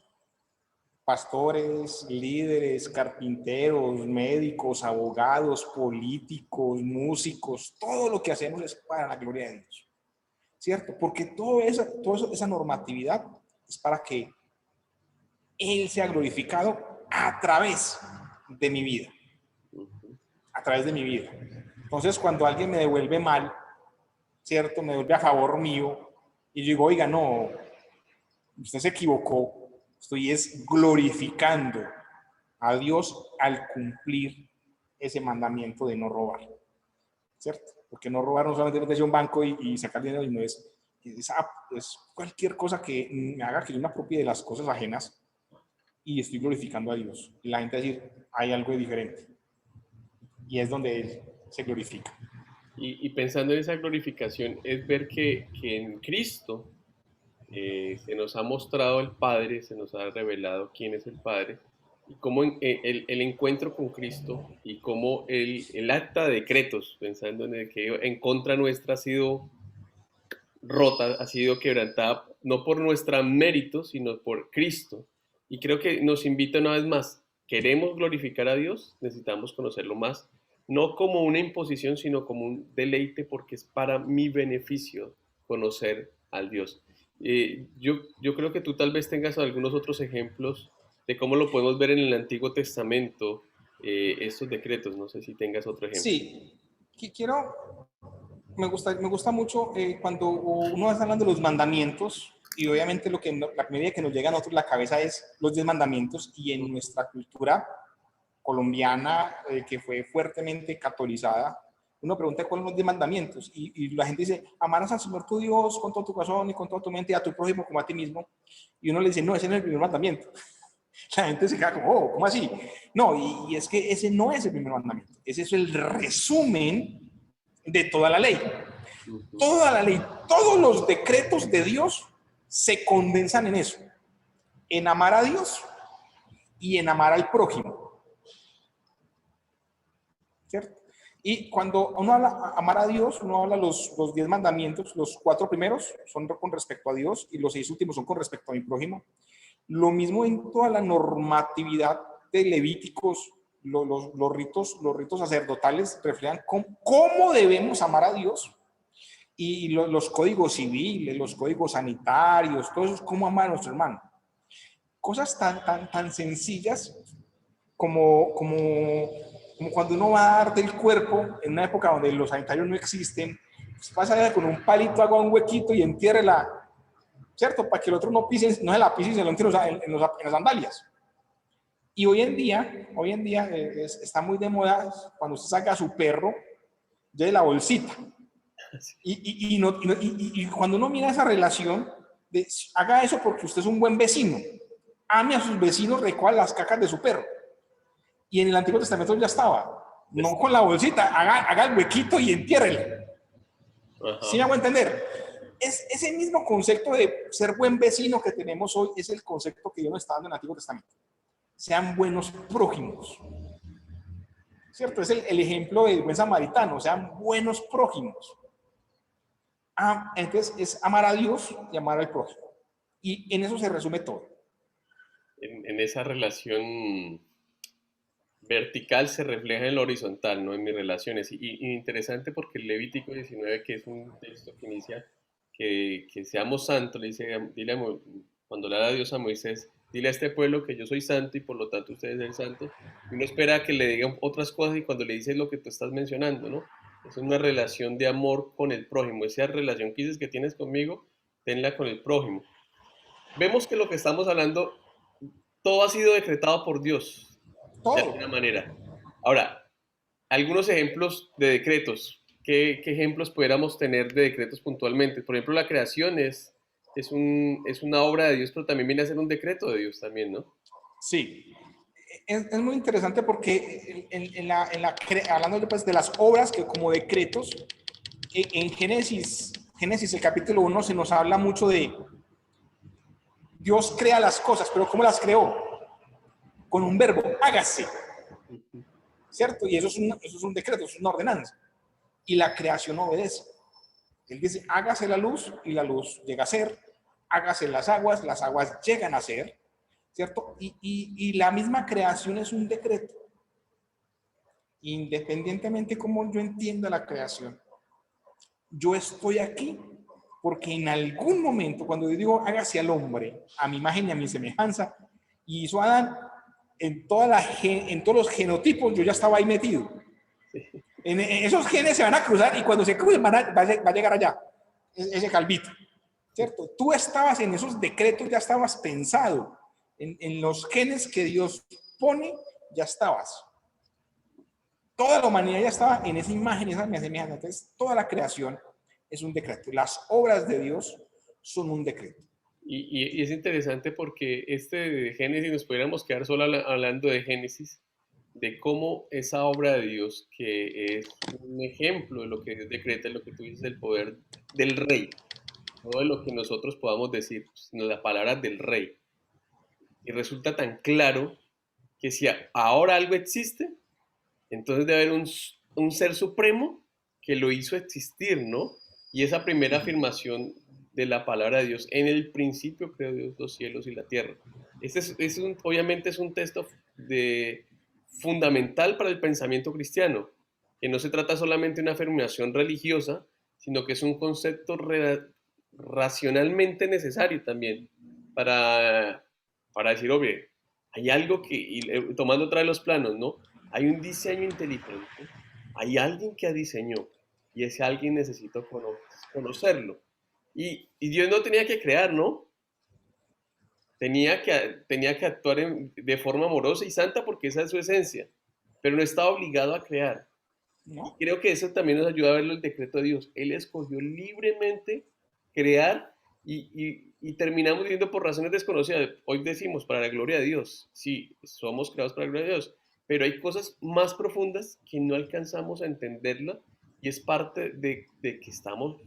Pastores, líderes, carpinteros, médicos, abogados, políticos, músicos, todo lo que hacemos es para la gloria de Dios, ¿cierto? Porque toda esa normatividad es para que Él sea glorificado a través de mi vida, a través de mi vida. Entonces, cuando alguien me devuelve mal, ¿cierto? Me devuelve a favor mío, y yo digo, oiga, no, usted se equivocó, estoy es glorificando a Dios al cumplir ese mandamiento de no robar, ¿cierto? Porque no robar no solamente meterse a un banco y sacar dinero, sino es cualquier cosa que me haga que yo me apropie de las cosas ajenas y estoy glorificando a Dios. Y la gente va a decir, hay algo diferente. Y es donde Él se glorifica. Y pensando en esa glorificación, es ver que en Cristo se nos ha mostrado el Padre, se nos ha revelado quién es el Padre, y cómo el encuentro con Cristo y cómo el acta de decretos, pensando en el que en contra nuestra ha sido rota, ha sido quebrantada, no por nuestro mérito, sino por Cristo. Y creo que nos invita una vez más, queremos glorificar a Dios, necesitamos conocerlo más, no como una imposición, sino como un deleite, porque es para mi beneficio conocer al Dios. Yo creo que tú tal vez tengas algunos otros ejemplos de cómo lo podemos ver en el Antiguo Testamento, estos decretos, no sé si tengas otro ejemplo. Sí, me gusta mucho cuando uno está hablando de los mandamientos, y obviamente la primera que nos llega a nosotros a la cabeza es los 10 mandamientos, y en nuestra cultura colombiana, que fue fuertemente catolizada, uno pregunta cuáles son los 10 mandamientos, y la gente dice, amarás al Señor tu Dios con todo tu corazón y con toda tu mente, y a tu prójimo como a ti mismo, y uno le dice, no, ese no es el primer mandamiento. La gente se queda como, oh, ¿cómo así? No, y es que ese no es el primer mandamiento, ese es el resumen de toda la ley. Toda la ley, todos los decretos de Dios se condensan en eso, en amar a Dios y en amar al prójimo, ¿cierto? Y cuando uno habla amar a Dios, uno habla los 10 mandamientos, los 4 primeros son con respecto a Dios y los 6 últimos son con respecto a mi prójimo. Lo mismo en toda la normatividad de Levíticos, los ritos sacerdotales reflejan cómo debemos amar a Dios, y los códigos civiles, los códigos sanitarios, todo eso es cómo amar a nuestro hermano. Cosas tan sencillas como cuando uno va a dar del cuerpo en una época donde los sanitarios no existen, pues pasa con un palito, haga un huequito y entiérrela, ¿cierto? Para que el otro no pise, no se la pise y se lo entierre en las sandalias. Y hoy en día está muy de moda cuando usted saca a su perro de la bolsita. Y cuando uno mira esa relación, haga eso porque usted es un buen vecino. Ame a sus vecinos, recoja las cacas de su perro. Y en el Antiguo Testamento ya estaba. No con la bolsita, haga el huequito y entiérrele. ¿Sí me hago entender? Es ese mismo concepto de ser buen vecino que tenemos hoy, es el concepto que Dios nos está dando en el Antiguo Testamento. Sean buenos prójimos. ¿cierto? Es el ejemplo del buen samaritano, sean buenos prójimos. Entonces es amar a Dios y amar al prójimo. Y en eso se resume todo. En esa relación vertical se refleja en lo horizontal, ¿no? En mis relaciones. Y interesante porque el Levítico 19, que es un texto que inicia que seamos santos, le dice, cuando le da a Dios a Moisés, dile a este pueblo que yo soy santo y por lo tanto ustedes son santos. Y uno espera que le digan otras cosas y cuando le dices lo que tú estás mencionando, ¿no? Es una relación de amor con el prójimo. Esa relación que dices que tienes conmigo, tenla con el prójimo. Vemos que lo que estamos hablando, todo ha sido decretado por Dios, de Todo. alguna manera. Ahora, algunos ejemplos de decretos. ¿Qué ejemplos pudiéramos tener de decretos puntualmente? Por ejemplo, la creación es una obra de Dios, pero también viene a ser un decreto de Dios también, ¿no? Sí. Es muy interesante porque hablando pues, de las obras que como decretos, en Génesis el capítulo 1 se nos habla mucho de Dios crea las cosas, pero ¿cómo las creó? Con un verbo, hágase, ¿cierto? Y eso es un decreto, es una ordenanza. Y la creación obedece. Él dice, hágase la luz y la luz llega a ser, hágase las aguas llegan a ser, ¿cierto? Y la misma creación es un decreto. Independientemente cómo yo entienda la creación, yo estoy aquí porque en algún momento, cuando yo digo hágase al hombre, a mi imagen y a mi semejanza, y hizo a Adán, en todos los genotipos yo ya estaba ahí metido. En esos genes se van a cruzar y cuando se crucen va a llegar allá, ese calvito, ¿cierto? Tú estabas en esos decretos, ya estabas pensado, en los genes que Dios pone, ya estabas. Toda la humanidad ya estaba en esa imagen, esa semejanza. Entonces, toda la creación es un decreto. Las obras de Dios son un decreto. Y es interesante porque este de Génesis, nos pudiéramos quedar solo hablando de Génesis, de cómo esa obra de Dios, que es un ejemplo de lo que Dios decreta, lo que tú dices, el poder del rey, no de lo que nosotros podamos decir, sino la palabra del rey. Y resulta tan claro que si ahora algo existe, entonces debe haber un ser supremo que lo hizo existir, ¿no? Y esa primera afirmación de la palabra de Dios, en el principio creó Dios los cielos y la tierra. Obviamente es un texto fundamental para el pensamiento cristiano, que no se trata solamente de una afirmación religiosa, sino que es un concepto racionalmente necesario también para, para decir, oye, hay algo que, tomando otra vez los planos, ¿no? Hay un diseño inteligente, hay alguien que diseñó y ese alguien necesita conocerlo. Y Dios no tenía que crear, ¿no? Tenía que actuar de forma amorosa y santa porque esa es su esencia, pero no estaba obligado a crear. Y ¿No? creo que eso también nos ayuda a ver el decreto de Dios. Él escogió libremente crear y terminamos viviendo por razones desconocidas. Hoy decimos para la gloria de Dios. Sí, somos creados para la gloria de Dios, pero hay cosas más profundas que no alcanzamos a entenderla y es parte de que estamos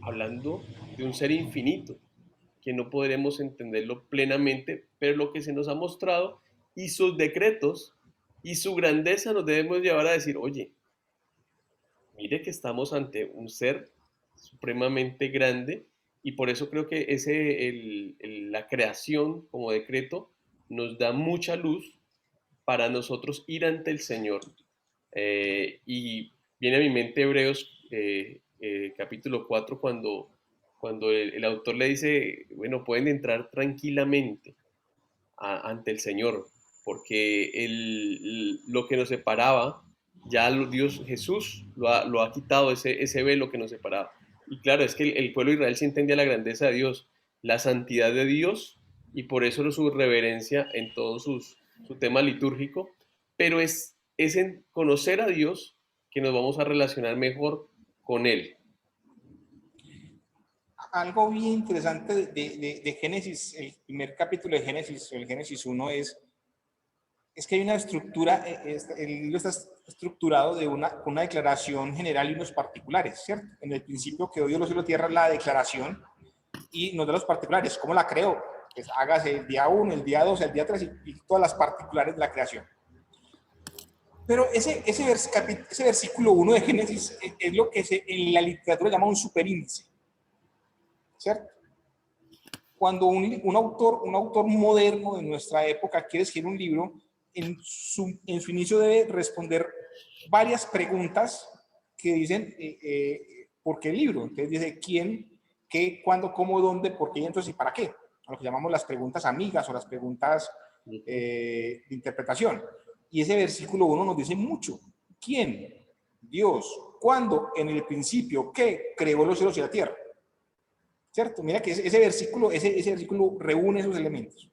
hablando de un ser infinito, que no podremos entenderlo plenamente, pero lo que se nos ha mostrado y sus decretos y su grandeza nos debemos llevar a decir, oye, mire que estamos ante un ser supremamente grande y por eso creo que la creación como decreto nos da mucha luz para nosotros ir ante el Señor. Y viene a mi mente Hebreos capítulo 4 cuando el autor le dice, bueno, pueden entrar tranquilamente ante el Señor, porque lo que nos separaba, ya Dios Jesús lo ha quitado ese velo que nos separaba. Y claro, es que el pueblo de Israel sí entendía la grandeza de Dios, la santidad de Dios, y por eso su reverencia en todo su tema litúrgico, pero es en conocer a Dios que nos vamos a relacionar mejor con Él. Algo bien interesante de Génesis, el primer capítulo de Génesis, el Génesis 1, es que hay una estructura, el libro está estructurado con una declaración general y unos particulares, ¿cierto? En el principio que Dios los cielos y la tierra, la declaración, y nos da los particulares, ¿cómo la creó? Pues hágase el día 1, el día 2, el día 3 y todas las particulares de la creación. Pero ese versículo 1 de Génesis es lo que en la literatura llama un superíndice, ¿cierto? Cuando un autor moderno de nuestra época quiere escribir un libro, en su inicio debe responder varias preguntas que dicen ¿por qué el libro? Entonces dice quién, qué, cuándo, cómo, dónde, por qué, entonces y para qué. A lo que llamamos las preguntas amigas o las preguntas de interpretación. Y ese versículo 1 nos dice mucho. ¿Quién? Dios. ¿Cuándo? En el principio. ¿Qué? Creó los cielos y la tierra. ¿Cierto? Mira que ese versículo reúne esos elementos.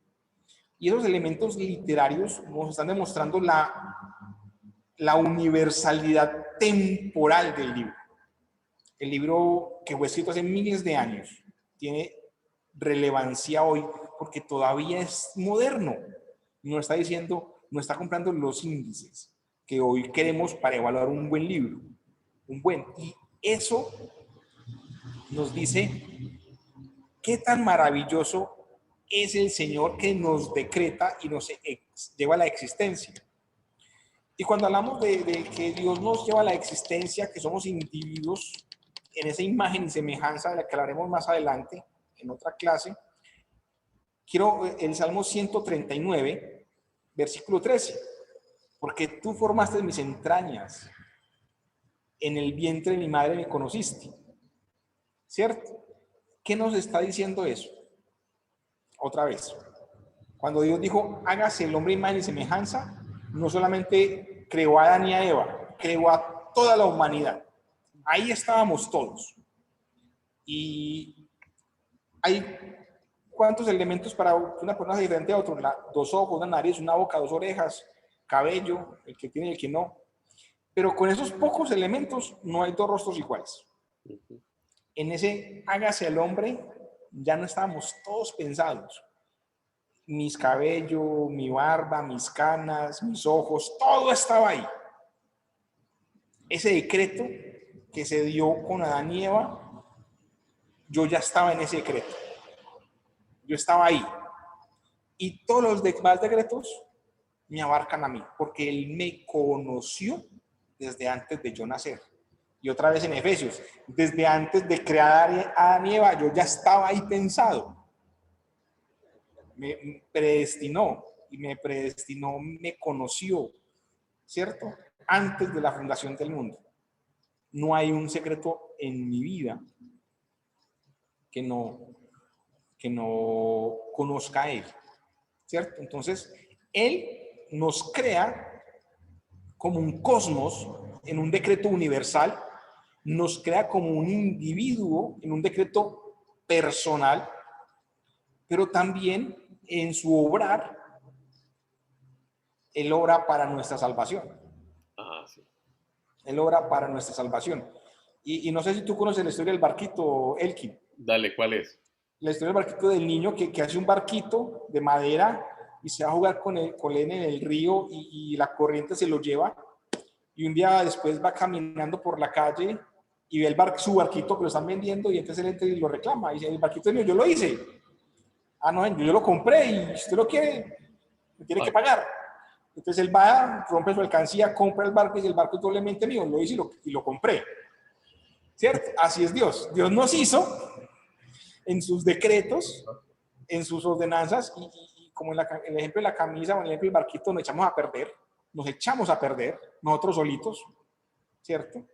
Y esos elementos literarios nos están demostrando la universalidad temporal del libro. El libro que fue escrito hace miles de años tiene relevancia hoy porque todavía es moderno. No está diciendo, no está comprando los índices que hoy queremos para evaluar un buen libro. Y eso nos dice qué tan maravilloso es el Señor que nos decreta y nos lleva a la existencia. Y cuando hablamos de que Dios nos lleva a la existencia, que somos individuos en esa imagen y semejanza de la que hablaremos más adelante en otra clase, quiero el Salmo 139, versículo 13, porque tú formaste mis entrañas, en el vientre de mi madre me conociste, ¿cierto? ¿Qué nos está diciendo eso? Otra vez, cuando Dios dijo, hágase el hombre imagen y semejanza, no solamente creó a Adán y a Eva, creó a toda la humanidad. Ahí estábamos todos. Y hay cuántos elementos para una persona diferente a otro: dos ojos, una nariz, una boca, dos orejas, cabello, el que tiene y el que no. Pero con esos pocos elementos no hay dos rostros iguales. En ese hágase el hombre ya no estábamos todos pensados. Mis cabellos, mi barba, mis canas, mis ojos, todo estaba ahí. Ese decreto que se dio con Adán y Eva, yo ya estaba en ese decreto. Yo estaba ahí. Y todos los demás decretos me abarcan a mí, porque Él me conoció desde antes de yo nacer. Y otra vez en Efesios, desde antes de crear a Adán y Eva, yo ya estaba ahí pensado. Me predestinó, y me predestinó, me conoció, ¿cierto? Antes de la fundación del mundo. No hay un secreto en mi vida que no conozca a Él, ¿cierto? Entonces, Él nos crea como un cosmos en un decreto universal, nos crea como un individuo en un decreto personal, pero también en su obrar, Él obra para nuestra salvación. Sí. Él obra para nuestra salvación. Y no sé si tú conoces la historia del barquito, Elkin. Dale, ¿cuál es? La historia del barquito del niño que hace un barquito de madera y se va a jugar con él en el río y la corriente se lo lleva. Y un día después va caminando por la calle y ve su barquito que lo están vendiendo, y entonces él entra y lo reclama. Y dice, el barquito es mío, yo lo hice. Ah, no, yo lo compré y si usted lo quiere, me tiene que pagar. Entonces él va, rompe su alcancía, compra el barco y dice, el barco es doblemente mío, lo hice y lo compré. ¿Cierto? Así es Dios. Dios nos hizo en sus decretos, en sus ordenanzas, y como en el ejemplo de la camisa o en el ejemplo del barquito, nos echamos a perder, nosotros solitos, ¿cierto?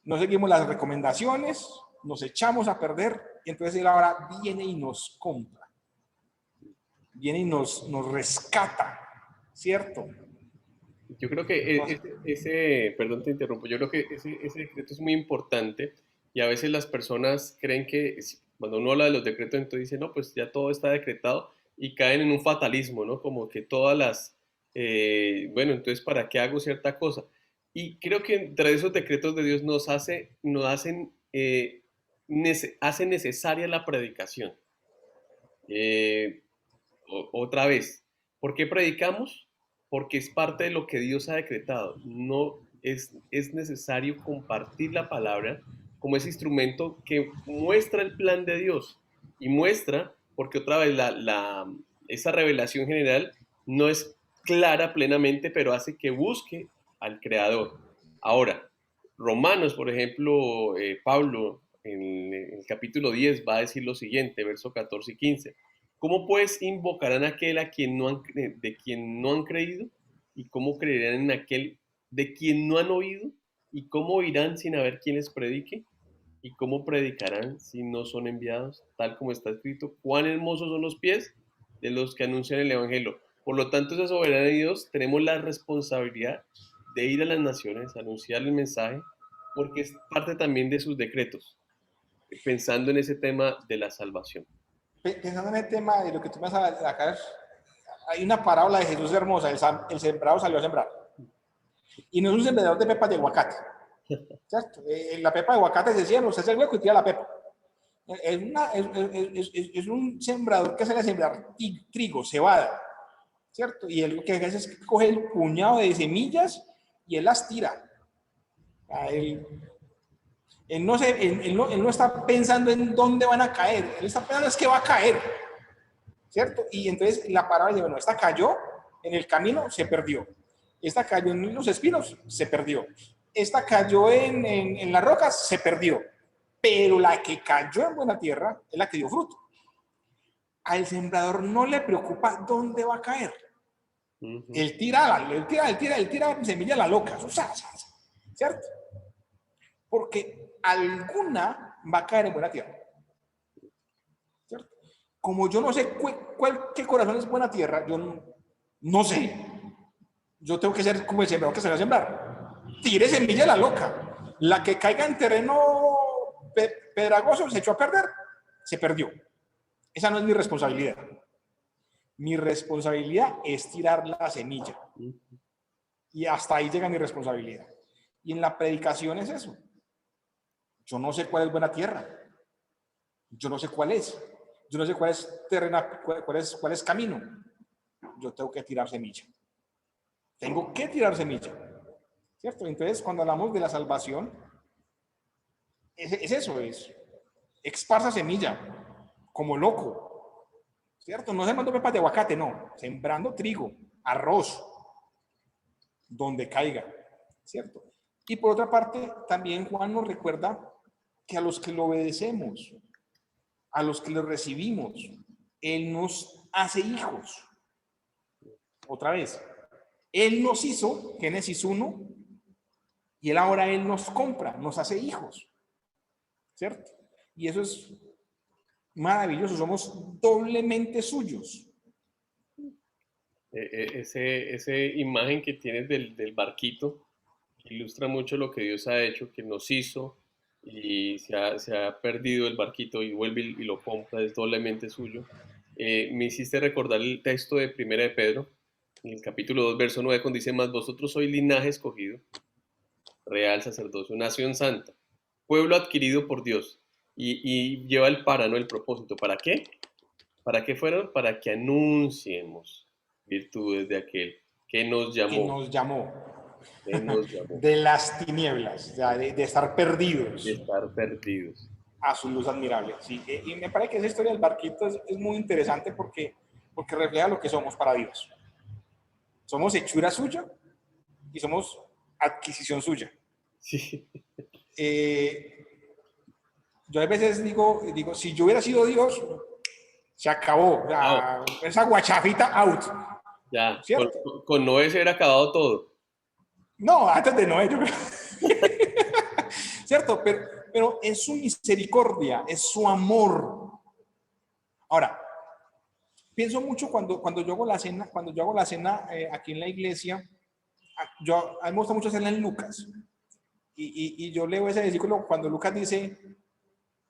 No seguimos las recomendaciones, nos echamos a perder, y entonces Él ahora viene y nos compra, viene y nos rescata, ¿cierto? Yo creo que perdón te interrumpo, yo creo que ese decreto es muy importante, y a veces las personas creen que cuando uno habla de los decretos, entonces dicen, no, pues ya todo está decretado, y caen en un fatalismo, ¿no? Como que todas bueno, entonces ¿para qué hago cierta cosa? Y creo que entre esos decretos de Dios hace necesaria la predicación. Eh, Otra vez, ¿por qué predicamos? Porque es parte de lo que Dios ha decretado. No es necesario compartir la palabra como ese instrumento que muestra el plan de Dios, y muestra, porque otra vez esa revelación general no es clara plenamente, pero hace que busque al Creador. Ahora, Romanos, por ejemplo, Pablo en el capítulo 10 va a decir lo siguiente, verso 14 y 15. ¿Cómo pues invocarán a aquel de quien no han creído? ¿Y cómo creerán en aquel de quien no han oído? ¿Y cómo oirán sin haber quien les predique? ¿Y cómo predicarán si no son enviados? Tal como está escrito, cuán hermosos son los pies de los que anuncian el Evangelio. Por lo tanto, esa soberana de Dios, tenemos la responsabilidad de ir a las naciones, anunciar el mensaje, porque es parte también de sus decretos, pensando en ese tema de la salvación. Pensando en el tema de lo que tú me vas a sacar, hay una parábola de Jesús hermosa, el sembrado salió a sembrar. Y no es un sembrador de pepas de aguacate, ¿cierto? La pepa de aguacate se siembra, usted se hueco y tira la pepa. Es un sembrador que sale a sembrar trigo, cebada, ¿cierto? Y él lo que hace es que coge el puñado de semillas y él las tira. Él no está pensando en dónde van a caer, él está pensando es que va a caer, ¿cierto? Y entonces la parábola dice, bueno, esta cayó en el camino, se perdió. Esta cayó en los espinos, se perdió. Esta cayó en las rocas, se perdió. Pero la que cayó en buena tierra es la que dio fruto. Al sembrador no le preocupa dónde va a caer. Él tira semilla a la loca, ¿cierto? Porque alguna va a caer en buena tierra. ¿Cierto? Como yo no sé qué corazón es buena tierra, yo no sé. Yo tengo que ser como el sembrador que se va a sembrar. Tire semilla a la loca. La que caiga en terreno pedregoso se echó a perder, se perdió. Esa no es mi responsabilidad. Mi responsabilidad es tirar la semilla. Y hasta ahí llega mi responsabilidad. Y en la predicación es eso. Yo no sé cuál es buena tierra. Yo no sé cuál es. Yo no sé cuál es terreno, cuál es camino. Yo tengo que tirar semilla. Tengo que tirar semilla. ¿Cierto? Entonces, cuando hablamos de la salvación, es eso, es esparza semilla, como loco. ¿Cierto? No sembrando pepas de aguacate, no. Sembrando trigo, arroz, donde caiga. ¿Cierto? Y por otra parte, también Juan nos recuerda que a los que lo obedecemos, a los que lo recibimos, Él nos hace hijos. Otra vez, Él nos hizo, Génesis 1, y Él nos compra, nos hace hijos. ¿Cierto? Y eso es maravilloso, somos doblemente suyos. Ese imagen que tienes del barquito ilustra mucho lo que Dios ha hecho, que nos hizo y se ha perdido el barquito y vuelve y lo compra, es doblemente suyo. Me hiciste recordar el texto de Primera de Pedro, en el capítulo 2, verso 9, cuando dice, más vosotros sois linaje escogido, real sacerdocio, nación santa, pueblo adquirido por Dios. Y lleva el para, no el propósito. ¿Para qué? ¿Para qué fueron? Para que anunciemos virtudes de aquel que nos llamó. Que nos llamó. Que nos llamó. De las tinieblas, o sea, de estar perdidos. De estar perdidos. A su luz admirable. Sí, y me parece que esa historia del barquito es muy interesante porque refleja lo que somos para Dios. Somos hechura suya y somos adquisición suya. Sí. Yo a veces digo, si yo hubiera sido Dios, se acabó. Ya, esa guachafita out. Ya, con Noé se hubiera acabado todo. No, antes de Noé, yo creo. ¿Cierto? Pero es su misericordia, es su amor. Ahora, pienso mucho cuando yo hago la cena, aquí en la iglesia, a mí me gusta mucho hacerla en Lucas. Y yo leo ese versículo cuando Lucas dice,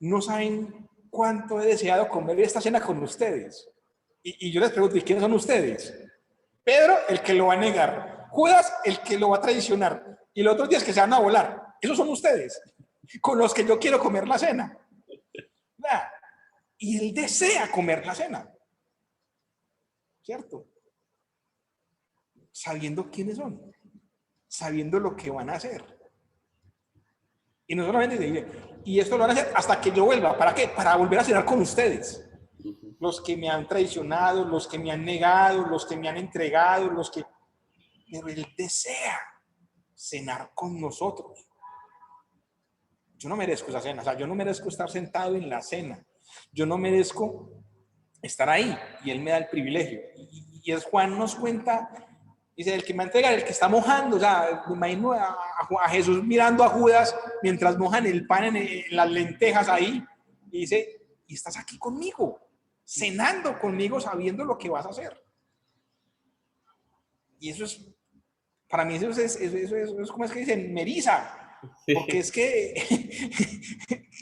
no saben cuánto he deseado comer esta cena con ustedes. Y yo les pregunto, ¿y quiénes son ustedes? Pedro, el que lo va a negar. Judas, el que lo va a traicionar. Y los otros días que se van a volar. Esos son ustedes, con los que yo quiero comer la cena. Y él desea comer la cena. ¿Cierto? Sabiendo quiénes son. Sabiendo lo que van a hacer. Y no solamente dice, y esto lo van a hacer hasta que yo vuelva. ¿Para qué? Para volver a cenar con ustedes. Los que me han traicionado, los que me han negado, los que me han entregado, los que... Pero él desea cenar con nosotros. Yo no merezco esa cena, o sea, yo no merezco estar sentado en la cena, yo no merezco estar ahí, y Él me da el privilegio. Y es Juan nos cuenta, dice, el que me entrega, el que está mojando, o sea, me imagino a Jesús mirando a Judas mientras mojan el pan en las lentejas ahí, y dice, y estás aquí conmigo, cenando conmigo, sabiendo lo que vas a hacer. Y eso es, para mí eso es como es que dicen, me eriza, porque es que,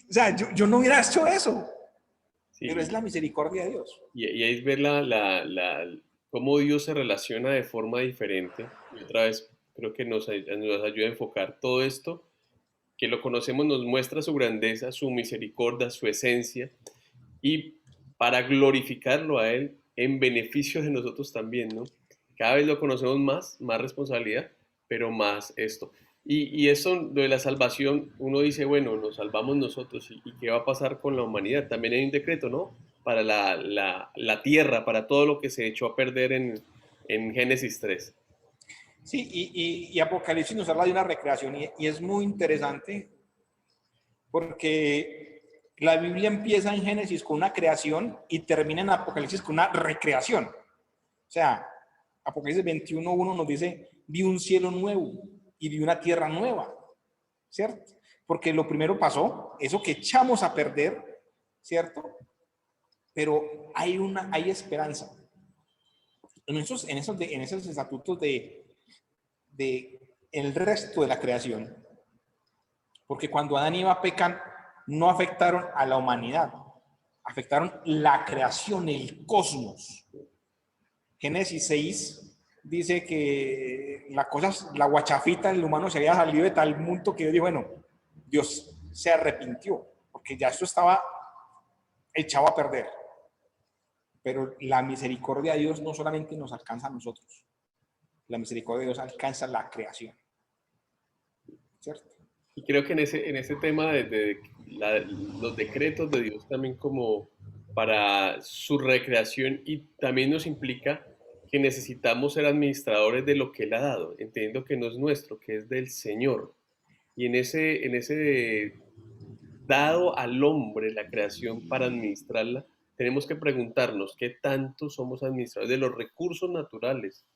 o sea, yo no hubiera hecho eso, pero es Sí, la misericordia de Dios. y ahí es ver cómo Dios se relaciona de forma diferente. Y otra vez creo que nos ayuda a enfocar todo esto, que lo conocemos, nos muestra su grandeza, su misericordia, su esencia, y para glorificarlo a Él en beneficio de nosotros también, ¿no? Cada vez lo conocemos más responsabilidad, pero más esto. Y eso, lo de la salvación, uno dice, bueno, nos salvamos nosotros, ¿y qué va a pasar con la humanidad? También hay un decreto, ¿no? Para la tierra, para todo lo que se echó a perder en Génesis 3. Sí, y Apocalipsis nos habla de una recreación y es muy interesante porque la Biblia empieza en Génesis con una creación y termina en Apocalipsis con una recreación. O sea, Apocalipsis 21:1 nos dice, vi un cielo nuevo y vi una tierra nueva, ¿cierto? Porque lo primero pasó, eso que echamos a perder, ¿cierto? Pero hay esperanza. En esos estatutos de el resto de la creación, porque cuando Adán y Eva pecan, no afectaron a la humanidad, afectaron la creación, el cosmos. Génesis 6 dice que la guachafita del humano se había salido de tal punto que Dios dijo, bueno, Dios se arrepintió, porque ya esto estaba echado a perder. Pero la misericordia de Dios no solamente nos alcanza a nosotros, la misericordia de Dios alcanza la creación, ¿cierto? Y creo que en ese tema los decretos de Dios también como para su recreación y también nos implica que necesitamos ser administradores de lo que Él ha dado, entendiendo que no es nuestro, que es del Señor. Y en ese dado al hombre la creación para administrarla, tenemos que preguntarnos qué tanto somos administradores de los recursos naturales.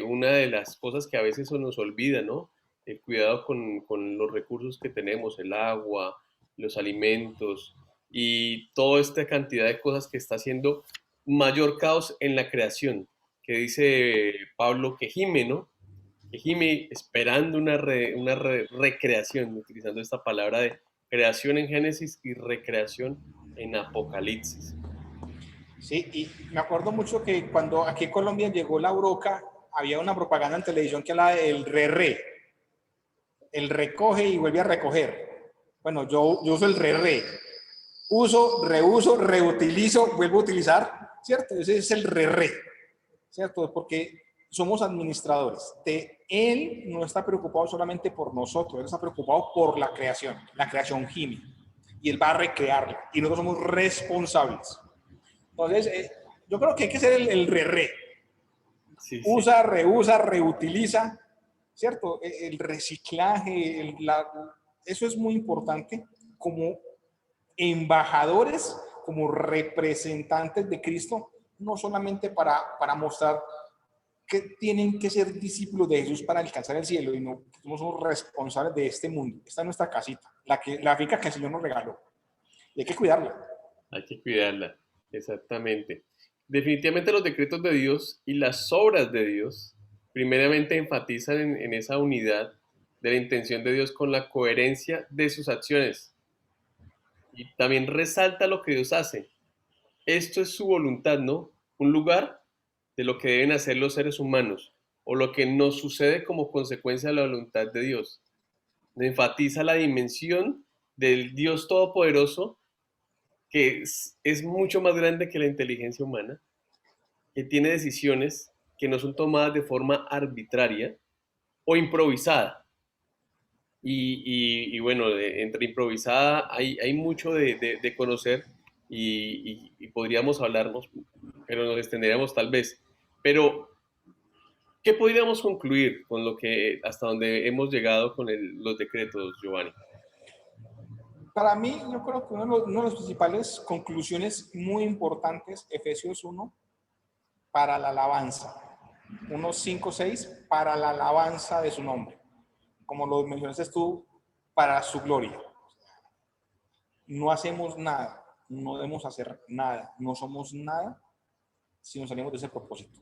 Una de las cosas que a veces se nos olvida, ¿no? El cuidado con los recursos que tenemos, el agua, los alimentos y toda esta cantidad de cosas que está haciendo mayor caos en la creación, que dice Pablo que gime, ¿no? Que gime esperando una recreación, utilizando esta palabra de creación en Génesis y recreación en Apocalipsis. Sí, y me acuerdo mucho que cuando aquí en Colombia llegó la broca, había una propaganda en televisión que hablaba del re-re, el recoge y vuelve a recoger. Bueno, yo uso el re-re, uso, reuso, reutilizo, vuelvo a utilizar, ¿cierto? Ese es el re-re, ¿cierto? Porque somos administradores. Él no está preocupado solamente por nosotros, Él está preocupado por la creación gime, y Él va a recrearla, y nosotros somos responsables. Entonces, yo creo que hay que ser el re-re. Sí, sí. Usa, reusa, reutiliza, ¿cierto? El reciclaje, eso es muy importante como embajadores, como representantes de Cristo, no solamente para mostrar que tienen que ser discípulos de Jesús para alcanzar el cielo, y no somos responsables de este mundo. Esta es nuestra casita, la finca que el Señor nos regaló. Y hay que cuidarla. Hay que cuidarla, exactamente. Definitivamente los decretos de Dios y las obras de Dios primeramente enfatizan en esa unidad de la intención de Dios con la coherencia de sus acciones. Y también resalta lo que Dios hace. Esto es su voluntad, ¿no? Un lugar de lo que deben hacer los seres humanos o lo que nos sucede como consecuencia de la voluntad de Dios. Enfatiza la dimensión del Dios Todopoderoso que es mucho más grande que la inteligencia humana, que tiene decisiones que no son tomadas de forma arbitraria o improvisada. Y bueno, entre improvisada hay mucho de conocer y podríamos hablarnos, pero nos extenderíamos tal vez. Pero ¿Qué podríamos concluir con lo que hasta donde hemos llegado con los decretos, Giovanni? Para mí, yo creo que una de las principales conclusiones muy importantes, Efesios 1, para la alabanza. Unos 5 6 para la alabanza de su nombre. Como lo mencionaste tú, para su gloria. No hacemos nada, no debemos hacer nada, no somos nada si nos salimos de ese propósito.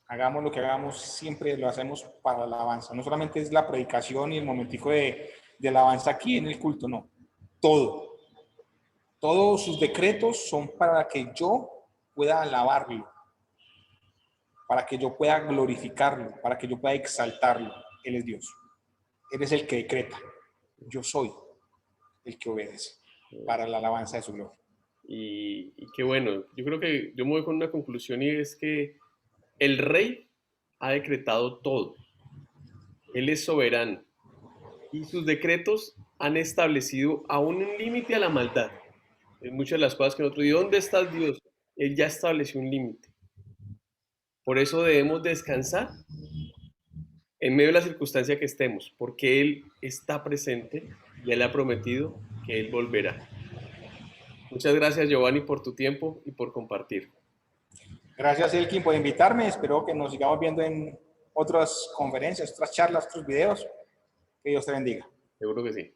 Hagamos lo que hagamos, siempre lo hacemos para la alabanza. No solamente es la predicación y el momentico de alabanza aquí en el culto, no. Todo. Todos sus decretos son para que yo pueda alabarlo, para que yo pueda glorificarlo, para que yo pueda exaltarlo. Él es Dios. Él es el que decreta. Yo soy el que obedece para la alabanza de su gloria. Y qué bueno, yo creo que yo me voy con una conclusión y es que el rey ha decretado todo. Él es soberano y sus decretos han establecido aún un límite a la maldad. En muchas de las cosas que nosotros, ¿y dónde está Dios? Él ya estableció un límite. Por eso debemos descansar en medio de la circunstancia que estemos, porque Él está presente y Él ha prometido que Él volverá. Muchas gracias, Giovanni, por tu tiempo y por compartir. Gracias, Elkin, por invitarme. Espero que nos sigamos viendo en otras conferencias, otras charlas, otros videos. Que Dios te bendiga. Seguro que sí.